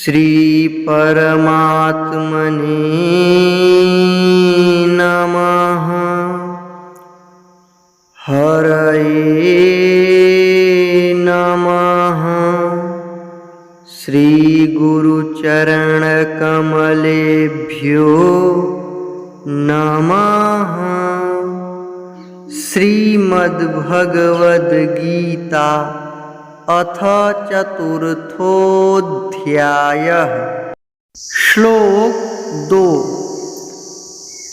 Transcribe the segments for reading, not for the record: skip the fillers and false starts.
श्री परमात्मने नमः। हरये नमः। श्री गुरुचरण कमलेभ्यो नमः। श्रीमद्भगवद्गीता अथ चतुर्थोऽध्यायः। श्लोक 2।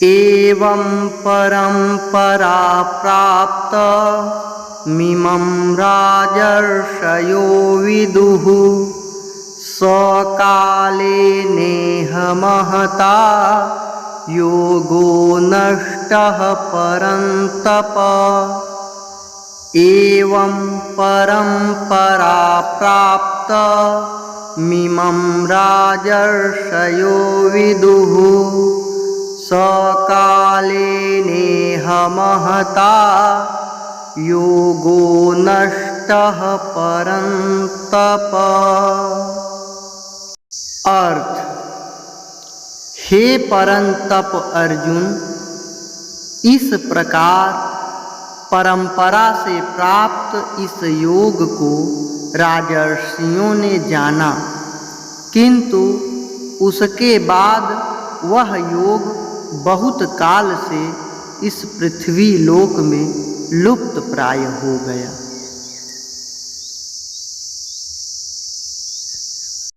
एवं परंपरा प्राप्त मिमं राजर्षयो विदुः सकाले नेह महता योगो नष्टः परन्तप। एवं परंपरा प्राप्त मिमं राजर्षयो विदुः सकाले नेह महता योगो नष्टः परन्तप। अर्थ: हे परंतप अर्जुन, इस प्रकार परंपरा से प्राप्त इस योग को राजर्षियों ने जाना, किंतु उसके बाद वह योग बहुत काल से इस पृथ्वी लोक में लुप्त प्राय हो गया।